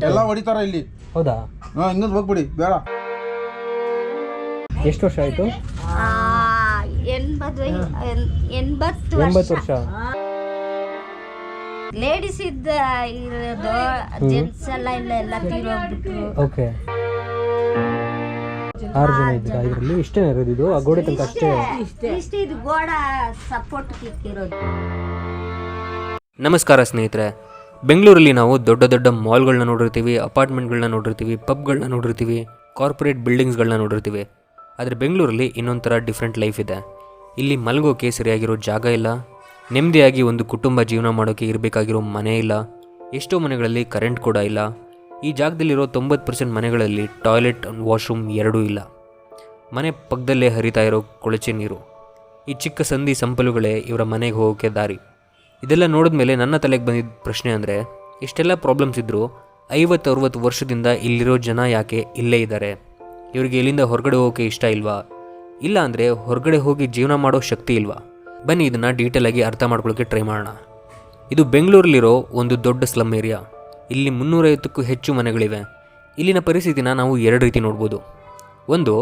ಎಲ್ಲ ಹೊಡಿತಾರ ಇಲ್ಲಿ. ಹೌದಾ? ಹಿಂಗದ್ ಹೋಗ್ಬಿಡಿ ಬೇಡ. ಎಷ್ಟು ವರ್ಷ ಆಯ್ತು? 80 ವರ್ಷ. ಲೇಡೀಸ್ ಇರೋದು, ಜೆಂಟ್ಸ್ ಎಲ್ಲ ತೀರೋಗ್ಬಿಟ್ರು. ಓಕೆ, 6 ಜನ ಇದ್ದೀರಾ ಇದರಲ್ಲಿ? ಇಷ್ಟೇ ಇರೋದು ಇದು? ಆ ಗೋಡೆ ತನಕ ಅಷ್ಟೇ? ಇಷ್ಟು ಇದು ಗೋಡ ಸಪೋರ್ಟ್ ಕಿಕ್ಕಿರೋದು. ನಮಸ್ಕಾರ ಸ್ನೇಹಿತರೆ. ಬೆಂಗಳೂರಲ್ಲಿ ನಾವು ದೊಡ್ಡ ದೊಡ್ಡ ಮಾಲ್ಗಳನ್ನ ನೋಡಿರ್ತೀವಿ, ಅಪಾರ್ಟ್ಮೆಂಟ್ಗಳನ್ನ ನೋಡಿರ್ತೀವಿ, ಪಬ್ಗಳನ್ನ ನೋಡಿರ್ತೀವಿ, ಕಾರ್ಪೊರೇಟ್ ಬಿಲ್ಡಿಂಗ್ಸ್ಗಳನ್ನ ನೋಡಿರ್ತೀವಿ. ಆದರೆ ಬೆಂಗಳೂರಲ್ಲಿ ಇನ್ನೊಂಥರ ಡಿಫ್ರೆಂಟ್ ಲೈಫ್ ಇದೆ. ಇಲ್ಲಿ ಮಲಗೋಕೆ ಸರಿಯಾಗಿರೋ ಜಾಗ ಇಲ್ಲ, ನೆಮ್ಮದಿಯಾಗಿ ಒಂದು ಕುಟುಂಬ ಜೀವನ ಮಾಡೋಕ್ಕೆ ಇರಬೇಕಾಗಿರೋ ಮನೆ ಇಲ್ಲ, ಎಷ್ಟೋ ಮನೆಗಳಲ್ಲಿ ಕರೆಂಟ್ ಕೂಡ ಇಲ್ಲ. ಈ ಜಾಗದಲ್ಲಿರೋ 90% ಮನೆಗಳಲ್ಲಿ ಟಾಯ್ಲೆಟ್, ವಾಶ್ರೂಮ್ ಎರಡೂ ಇಲ್ಲ. ಮನೆ ಪಕ್ಕದಲ್ಲೇ ಹರಿತಾ ಇರೋ ಕೊಳಚೆ ನೀರು. ಈ ಚಿಕ್ಕ ಸಂಧಿ ಸಂಪಲುಗಳೇ ಇವರ ಮನೆಗೆ ಹೋಗೋಕ್ಕೆ ದಾರಿ. ಇದೆಲ್ಲ ನೋಡಿದ್ಮೇಲೆ ನನ್ನ ತಲೆಗೆ ಬಂದಿದ್ದ ಪ್ರಶ್ನೆ ಅಂದರೆ, ಇಷ್ಟೆಲ್ಲ ಪ್ರಾಬ್ಲಮ್ಸ್ ಇದ್ದರೂ 50-60 ವರ್ಷದಿಂದ ಇಲ್ಲಿರೋ ಜನ ಯಾಕೆ ಇಲ್ಲೇ ಇದ್ದಾರೆ? ಇವರಿಗೆ ಇಲ್ಲಿಂದ ಹೊರಗಡೆ ಹೋಗೋಕ್ಕೆ ಇಷ್ಟ ಇಲ್ವಾ? ಇಲ್ಲ ಅಂದರೆ ಹೊರಗಡೆ ಹೋಗಿ ಜೀವನ ಮಾಡೋ ಶಕ್ತಿ ಇಲ್ವಾ? ಬನ್ನಿ ಇದನ್ನು ಡೀಟೇಲಾಗಿ ಅರ್ಥ ಮಾಡ್ಕೊಳ್ಳೋಕ್ಕೆ ಟ್ರೈ ಮಾಡೋಣ. ಇದು ಬೆಂಗಳೂರಲ್ಲಿರೋ ಒಂದು ದೊಡ್ಡ ಸ್ಲಮ್ ಏರಿಯಾ. ಇಲ್ಲಿ 350ಕ್ಕೂ ಹೆಚ್ಚು ಮನೆಗಳಿವೆ. ಇಲ್ಲಿನ ಪರಿಸ್ಥಿತಿನ ನಾವು 2 ರೀತಿ ನೋಡ್ಬೋದು. ಒಂದು,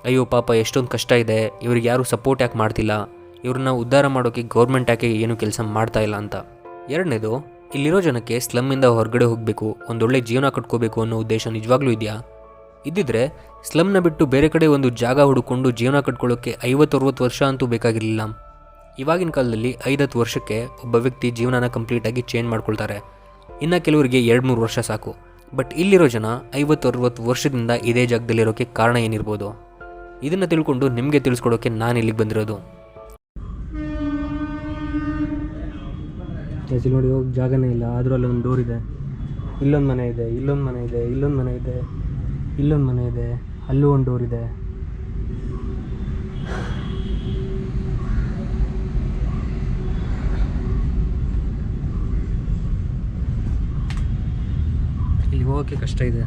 ಅಯ್ಯೋ ಪಾಪ ಎಷ್ಟೊಂದು ಕಷ್ಟ ಇದೆ, ಇವ್ರಿಗೆ ಯಾರೂ ಸಪೋರ್ಟ್ ಯಾಕೆ ಮಾಡ್ತಿಲ್ಲ, ಇವ್ರನ್ನ ಉದ್ಧಾರ ಮಾಡೋಕ್ಕೆ ಗೌರ್ಮೆಂಟ್ ಯಾಕೆ ಏನು ಕೆಲಸ ಮಾಡ್ತಾ ಇಲ್ಲ ಅಂತ. ಎರಡನೇದು, ಇಲ್ಲಿರೋ ಜನಕ್ಕೆ ಸ್ಲಮ್ಮಿಂದ ಹೊರಗಡೆ ಹೋಗಬೇಕು, ಒಂದೊಳ್ಳೆ ಜೀವನ ಕಟ್ಕೋಬೇಕು ಅನ್ನೋ ಉದ್ದೇಶ ನಿಜವಾಗ್ಲೂ ಇದೆಯಾ? ಇದ್ದಿದ್ರೆ ಸ್ಲಮ್ನ ಬಿಟ್ಟು ಬೇರೆ ಕಡೆ ಒಂದು ಜಾಗ ಹುಡುಕೊಂಡು ಜೀವನ ಕಟ್ಕೊಳ್ಳೋಕ್ಕೆ 50-60 ವರ್ಷ ಅಂತೂ ಬೇಕಾಗಿರಲಿಲ್ಲ. ಇವಾಗಿನ ಕಾಲದಲ್ಲಿ 5-10 ವರ್ಷಕ್ಕೆ ಒಬ್ಬ ವ್ಯಕ್ತಿ ಜೀವನನ ಕಂಪ್ಲೀಟಾಗಿ ಚೇಂಜ್ ಮಾಡ್ಕೊಳ್ತಾರೆ. ಇನ್ನು ಕೆಲವರಿಗೆ 2-3 ವರ್ಷ ಸಾಕು. ಬಟ್ ಇಲ್ಲಿರೋ ಜನ 50-60 ವರ್ಷದಿಂದ ಇದೇ ಜಾಗದಲ್ಲಿರೋಕ್ಕೆ ಕಾರಣ ಏನಿರ್ಬೋದು? ಇದನ್ನು ತಿಳ್ಕೊಂಡು ನಿಮಗೆ ತಿಳಿಸ್ಕೊಡೋಕ್ಕೆ ನಾನು ಇಲ್ಲಿಗೆ ಬಂದಿರೋದು. ನೋಡಿ, ಹೋಗಿ ಜಾಗನೇ ಇಲ್ಲ, ಆದರೂ ಅಲ್ಲೊಂದು ಡೋರ್ ಇದೆ. ಇಲ್ಲೊಂದು ಮನೆ ಇದೆ, ಇಲ್ಲೊಂದು ಮನೆ ಇದೆ, ಇಲ್ಲೊಂದು ಮನೆ ಇದೆ, ಇಲ್ಲೊಂದು ಮನೆ ಇದೆ, ಅಲ್ಲೂ ಒಂದು ಡೋರ್ ಇದೆ. ಇಲ್ಲಿ ಹೋಗೋಕ್ಕೆ ಕಷ್ಟ ಇದೆ.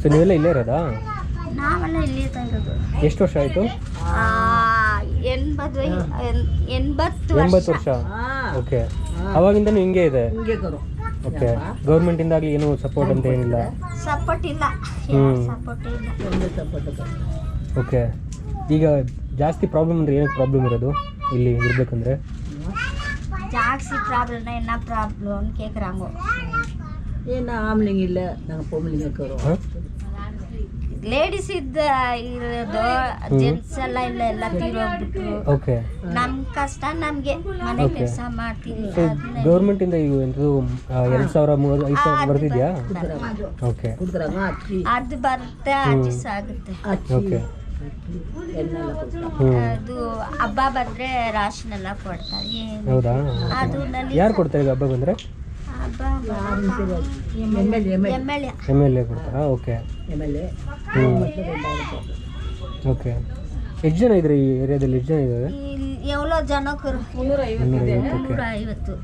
ಸೊ ನೀವೆಲ್ಲ ಇಲ್ಲೇ ಇರೋದಾ? ನಾವೆಲ್ಲ ಇಲ್ಲಿ ಇರೋದು. ಎಷ್ಟು ವರ್ಷ ಆಯಿತು? 80 ವರ್ಷ. ಓಕೆ, ಅವಾಗಿಂದನೂ ಹಿಂಗೆ ಇದೆ? ಓಕೆ, ಗೌರ್ಮೆಂಟಿಂದಾಗಲಿ ಏನು ಸಪೋರ್ಟ್ ಅಂತ ಏನಿಲ್ಲ? ಸಪೋರ್ಟ್ ಇಲ್ಲ. ಸಪೋರ್ಟ್ ಇಲ್ಲ. ಓಕೆ, ಈಗ ಜಾಸ್ತಿ ಪ್ರಾಬ್ಲಮ್ ಅಂದರೆ ಏನಕ್ಕೆ ಪ್ರಾಬ್ಲಮ್ ಇರೋದು ಇಲ್ಲಿ ಇರಬೇಕಂದ್ರೆ? ಜಾಸ್ತಿ ಪ್ರಾಬ್ಲಮ್ என்ன ಪ್ರಾಬ್ಲಮ್ கேக்குறாங்க. ಏನು ಆಮ್ಲಿಂಗ್ ಇಲ್ಲ, ನಾನು ಪೋಮ್ಲಿಂಗ್ ಹಾಕೋರು. ಲೇಡೀಸ್ ಇರೋದು, ಜೆಂಟ್ಸ್ ಎಲ್ಲ ತೀರೋಗ್ಬಿಟ್ರು. ಓಕೆ, ನಮ್ ಕಷ್ಟ ನಮ್ಗೆ, ಮನೆ ಕೆಲಸ ಮಾಡ್ತೀವಿ. ಗೌರ್ಮೆಂಟಿಂದ ಈಗ ಎಂಥದ್ದು 2000-3000 ಬರ್ತಿದ್ಯಾ? ಓಕೆ, ಅದು ಬರುತ್ತೆ, ಅಡ್ಜಸ್ಟ್ ಆಗುತ್ತೆ. ಓಕೆ, ಅದು ಹಬ್ಬ ಬಂದ್ರೆ ರಾಶನ್ ಎಲ್ಲ ಕೊಡ್ತಾರೆ. ಹೌದಾ? ಅದು ಯಾರು ಕೊಡ್ತಾರೆ ಈಗ ಹಬ್ಬ ಬಂದರೆ? MLA ಕೊಡ್ತಾರಾ? Okay, okay. ಎಷ್ಟು ಜನ ಇದ್ರೆ ಈ ಏರಿಯಾದಲ್ಲಿ? ಎಷ್ಟು ಜನ ಇದ್ದಾರೆ? ಎವಲೋ ಜನಕ್ಕೆ 350.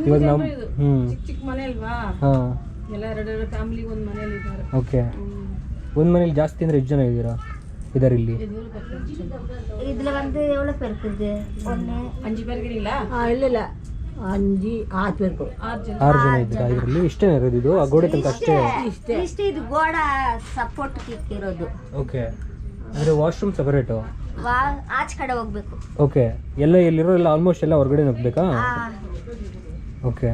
ಇವಾಗ ನಾವು ಚಿಕ್ಕ ಮನೆ ಅಲ್ವಾ? ಹಾಂ, ಎಲ್ಲ 2 ಫ್ಯಾಮಿಲಿ ಒಂದು ಮನೇಲಿ ಇದ್ದಾರೆ. ಓಕೆ, ಒಂದು ಮನೇಲಿ ಜಾಸ್ತಿ ಅಂದರೆ ಎಷ್ಟು ಜನ ಇದ್ದೀರಾ ಇದ್ದಾರೆ ಇಲ್ಲಿ? இதுல வந்து எவ்வளவு பேருக்கு இது? 5 பேருக்கு ಇಲ್ಲ. ಇಲ್ಲ 5-6 பேருக்கு. 6 ಜನ ಇದ್ದೀರಾ ಇದರಲ್ಲಿ? ಇಷ್ಟೇ ಇರೋದು ಇದು? ಆ ಗೋಡೆ ತನಕ ಅಷ್ಟೇ? ಇಷ್ಟು ಇದು ಗೋಡ ಸಪೋರ್ಟ್ ಕಿಕ್ಕಿರೋದು. ಓಕೆ, ಅಂದರೆ ವಾಶ್ರೂಮ್ ಸಪರೇಟು? ಆಚೆ ಕಡೆ ಹೋಗ್ಬೇಕು. ಓಕೆ, ಎಲ್ಲ ಎಲ್ಲಿರೋ ಎಲ್ಲ ಆಲ್ಮೋಸ್ಟ್ ಎಲ್ಲ ಹೊರಗಡೆ ಹೋಗ್ಬೇಕಾ? ಓಕೆ,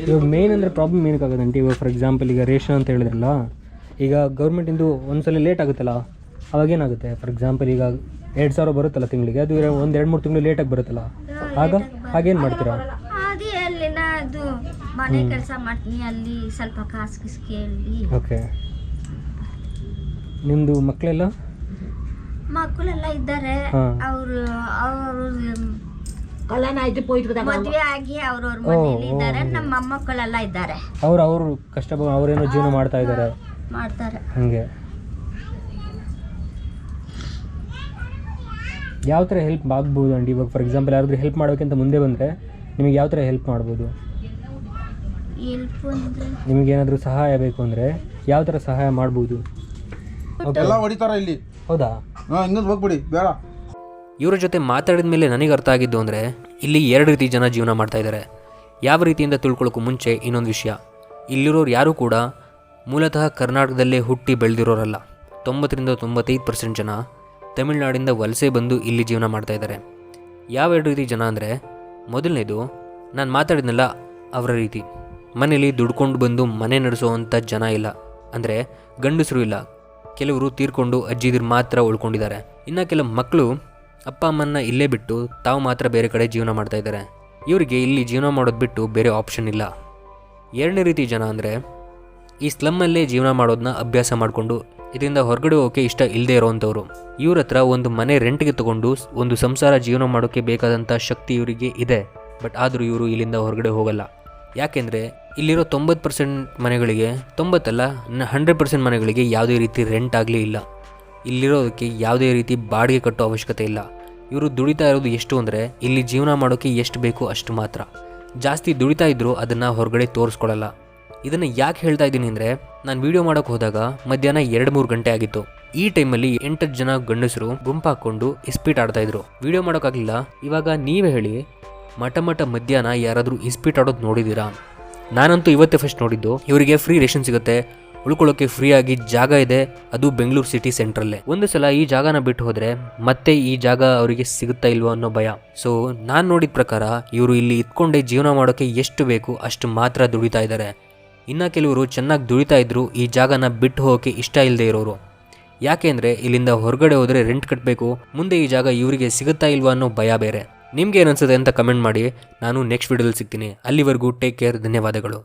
ಇವಾಗ ಮೇನ್ ಅಂದರೆ ಪ್ರಾಬ್ಲಮ್ ಏನಕ್ಕಾಗೋದಂటే, ಇವಾಗ ಫಾರ್ ಎಕ್ಸಾಂಪಲ್ ಈಗ ರೇಷನ್ ಅಂತ ಹೇಳಿದ್ರಲ್ಲ, ಈಗ ಗೌರ್ಮೆಂಟಿಂದು ಒಂದ್ಸಲ ಲೇಟ್ ಆಗುತ್ತಲ್ಲ, ಅವಾಗೇನಾಗುತ್ತೆ? ಫಾರ್ ಎಕ್ಸಾಂಪಲ್ ಈಗ 2000 ಬರುತ್ತಲ್ಲ ತಿಂಗಳಿಗೆ, ಅದು 1-2-3 ತಿಂಗಳು ಲೇಟಾಗಿ ಬರುತ್ತಲ್ಲ, ಆಗ ಹಾಗೇನು ಮಾಡ್ತೀರಾ? ಅದು ಎಲ್ಲಿನ ಅದು ಮನೆ ಕೆಲಸ ಮಾಡ್ತೀನಿ, ಅಲ್ಲಿ ಸ್ವಲ್ಪ ಕಾಸು ಕೇಳಿ. ಓಕೆ, ನಿಮ್ಮದು ಮಕ್ಕಳೆಲ್ಲ? ಮಕ್ಕಳೆಲ್ಲ ಇದ್ದಾರೆ. ಅವರು ಕಲ್ಯಾಣ ಆಯ್ತು, ಪೋಯ್ತು, ಮದುವೆ ಆಗಿ ಅವ್ರವ್ರ ಮನೇಲಿ ಇದ್ದಾರೆ. ನಮ್ಮ ಮೊಮ್ಮಕ್ಕಳೆಲ್ಲ ಇದ್ದಾರೆ. ಅವ್ರು ಕಷ್ಟ ಅವರೇನೋ ಜೀವನ ಮಾಡ್ತಾ ಇದ್ದಾರೆ, ಮಾಡ್ತಾರೆ. ಹಾಗೆ ಯಾವ ಥರ ಹೆಲ್ಪ್ ಆಗ್ಬೋದು ಅಂడి? ಇವಾಗ ಫಾರ್ ಎಕ್ಸಾಂಪಲ್ ಯಾರಾದರೂ ಹೆಲ್ಪ್ ಮಾಡೋಕ್ಕಿಂತ ಮುಂದೆ ಬಂದರೆ ನಿಮಗೆ ಯಾವ ಥರ ಹೆಲ್ಪ್ ಮಾಡ್ಬೋದು? ನಿಮಗೇನಾದರೂ ಸಹಾಯ ಬೇಕು ಅಂದರೆ ಯಾವ ಥರ ಸಹಾಯ ಮಾಡ್ಬೋದು? ಎಲ್ಲ ಹೊಡಿತಾರ ಇಲ್ಲಿ. ಹೌದಾ? ಹಿಂಗಂದ್ ಹೋಗ್ಬಿಡಿ ಬೇಡ. ಇವರ ಜೊತೆ ಮಾತಾಡಿದ ಮೇಲೆ ನನಗೆ ಅರ್ಥ ಆಗಿದ್ದು ಅಂದರೆ ಇಲ್ಲಿ 2 ರೀತಿ ಜನ ಜೀವನ ಮಾಡ್ತಾ ಇದ್ದಾರೆ. ಯಾವ ರೀತಿಯಿಂದ ತಿಳ್ಕೊಳ್ಳೋಕ್ಕೂ ಮುಂಚೆ ಇನ್ನೊಂದು ವಿಷಯ, ಇಲ್ಲಿರೋರು ಯಾರೂ ಕೂಡ ಮೂಲತಃ ಕರ್ನಾಟಕದಲ್ಲೇ ಹುಟ್ಟಿ ಬೆಳೆದಿರೋರಲ್ಲ. 90-95% ಜನ ತಮಿಳುನಾಡಿಂದ ವಲಸೆ ಬಂದು ಇಲ್ಲಿ ಜೀವನ ಮಾಡ್ತಾ ಇದ್ದಾರೆ. ಯಾವ 2 ರೀತಿ ಜನ ಅಂದರೆ, ಮೊದಲನೇದು ನಾನು ಮಾತಾಡಿದ್ನಲ್ಲ ಅವರ ರೀತಿ. ಮನೇಲಿ ದುಡ್ಕೊಂಡು ಬಂದು ಮನೆ ನಡೆಸೋವಂಥ ಜನ ಇಲ್ಲ, ಅಂದರೆ ಗಂಡಸರು ಇಲ್ಲ. ಕೆಲವರು ತೀರ್ಕೊಂಡು ಅಜ್ಜಿದಿರು ಮಾತ್ರ ಉಳ್ಕೊಂಡಿದ್ದಾರೆ. ಇನ್ನು ಕೆಲವು ಮಕ್ಕಳು ಅಪ್ಪ ಅಮ್ಮನ್ನ ಇಲ್ಲೇ ಬಿಟ್ಟು ತಾವು ಮಾತ್ರ ಬೇರೆ ಕಡೆ ಜೀವನ ಮಾಡ್ತಾ ಇದ್ದಾರೆ. ಇವರಿಗೆ ಇಲ್ಲಿ ಜೀವನ ಮಾಡೋದು ಬಿಟ್ಟು ಬೇರೆ ಆಪ್ಷನ್ ಇಲ್ಲ. 2ನೇ ರೀತಿ ಜನ ಅಂದರೆ ಈ ಸ್ಲಮ್ಮಲ್ಲೇ ಜೀವನ ಮಾಡೋದನ್ನ ಅಭ್ಯಾಸ ಮಾಡಿಕೊಂಡು ಇದರಿಂದ ಹೊರಗಡೆ ಹೋಗೋಕ್ಕೆ ಇಷ್ಟ ಇಲ್ಲದೆ ಇರೋವಂಥವ್ರು. ಇವ್ರ ಹತ್ರ ಒಂದು ಮನೆ ರೆಂಟ್ಗೆ ತೊಗೊಂಡು ಒಂದು ಸಂಸಾರ ಜೀವನ ಮಾಡೋಕ್ಕೆ ಬೇಕಾದಂಥ ಶಕ್ತಿ ಇವರಿಗೆ ಇದೆ. ಬಟ್ ಆದರೂ ಇವರು ಇಲ್ಲಿಂದ ಹೊರಗಡೆ ಹೋಗಲ್ಲ. ಯಾಕೆಂದರೆ ಇಲ್ಲಿರೋ 90% ಮನೆಗಳಿಗೆ, 100% ಮನೆಗಳಿಗೆ ಯಾವುದೇ ರೀತಿ ರೆಂಟ್ ಆಗಲಿ ಇಲ್ಲ. ಇಲ್ಲಿರೋದಕ್ಕೆ ಯಾವುದೇ ರೀತಿ ಬಾಡಿಗೆ ಕಟ್ಟೋ ಅವಶ್ಯಕತೆ ಇಲ್ಲ. ಇವರು ದುಡಿತಾ ಇರೋದು ಎಷ್ಟು ಅಂದರೆ ಇಲ್ಲಿ ಜೀವನ ಮಾಡೋಕ್ಕೆ ಎಷ್ಟು ಬೇಕೋ ಅಷ್ಟು ಮಾತ್ರ. ಜಾಸ್ತಿ ದುಡಿತಾ ಇದ್ದರೂ ಅದನ್ನು ಹೊರಗಡೆ ತೋರಿಸ್ಕೊಳ್ಳಲ್ಲ. ಇದನ್ನು ಯಾಕೆ ಹೇಳ್ತಾ ಇದ್ದೀನಿ ಅಂದರೆ, ನಾನು ವೀಡಿಯೋ ಮಾಡೋಕ್ಕೆ ಹೋದಾಗ ಮಧ್ಯಾಹ್ನ 2-3 ಗಂಟೆ ಆಗಿತ್ತು. ಈ ಟೈಮಲ್ಲಿ 8 ಜನ ಗಂಡಸರು ಗುಂಪಾಕೊಂಡು ಇಸ್ಪೀಟ್ ಆಡ್ತಾಯಿದ್ರು. ವೀಡಿಯೋ ಮಾಡೋಕ್ಕಾಗಲಿಲ್ಲ. ಇವಾಗ ನೀವೇ ಹೇಳಿ, ಮಠ ಮಧ್ಯಾಹ್ನ ಯಾರಾದರೂ ಇಸ್ಪೀಟ್ ಆಡೋದು ನೋಡಿದ್ದೀರಾ? ನಾನಂತೂ ಇವತ್ತೇ ಫಸ್ಟ್ ನೋಡಿದ್ದು. ಇವರಿಗೆ ಫ್ರೀ ರೇಷನ್ ಸಿಗುತ್ತೆ, ಉಳ್ಕೊಳ್ಳೋಕ್ಕೆ ಫ್ರೀಯಾಗಿ ಜಾಗ ಇದೆ, ಅದು ಬೆಂಗಳೂರು ಸಿಟಿ ಸೆಂಟ್ರಲ್ಲೇ. ಒಂದು ಸಲ ಈ ಜಾಗನ ಬಿಟ್ಟು ಹೋದರೆ ಮತ್ತೆ ಈ ಜಾಗ ಅವರಿಗೆ ಸಿಗುತ್ತಾ ಇಲ್ವೋ ಅನ್ನೋ ಭಯ. ಸೊ ನಾನು ನೋಡಿದ ಪ್ರಕಾರ ಇವರು ಇಲ್ಲಿ ಇದ್ಕೊಂಡೇ ಜೀವನ ಮಾಡೋಕ್ಕೆ ಎಷ್ಟು ಬೇಕು ಅಷ್ಟು ಮಾತ್ರ ದುಡಿತಾ ಇದ್ದಾರೆ. ಇನ್ನು ಕೆಲವರು ಚೆನ್ನಾಗಿ ದುಡಿತಾ ಇದ್ರು ಈ ಜಾಗನ ಬಿಟ್ಟು ಹೋಗೋಕ್ಕೆ ಇಷ್ಟ ಇಲ್ಲದೆ ಇರೋರು. ಯಾಕೆಂದರೆ ಇಲ್ಲಿಂದ ಹೊರಗಡೆ ಹೋದರೆ ರೆಂಟ್ ಕಟ್ಟಬೇಕು, ಮುಂದೆ ಈ ಜಾಗ ಇವರಿಗೆ ಸಿಗುತ್ತಾ ಇಲ್ವೋ ಅನ್ನೋ ಭಯ ಬೇರೆ. ನಿಮ್ಗೆ ಏನನ್ಸುತ್ತೆ ಅಂತ ಕಮೆಂಟ್ ಮಾಡಿ. ನಾನು ನೆಕ್ಸ್ಟ್ ವಿಡಿಯೋದಲ್ಲಿ ಸಿಗ್ತೀನಿ. ಅಲ್ಲಿವರೆಗೂ ಟೇಕ್ ಕೇರ್. ಧನ್ಯವಾದಗಳು.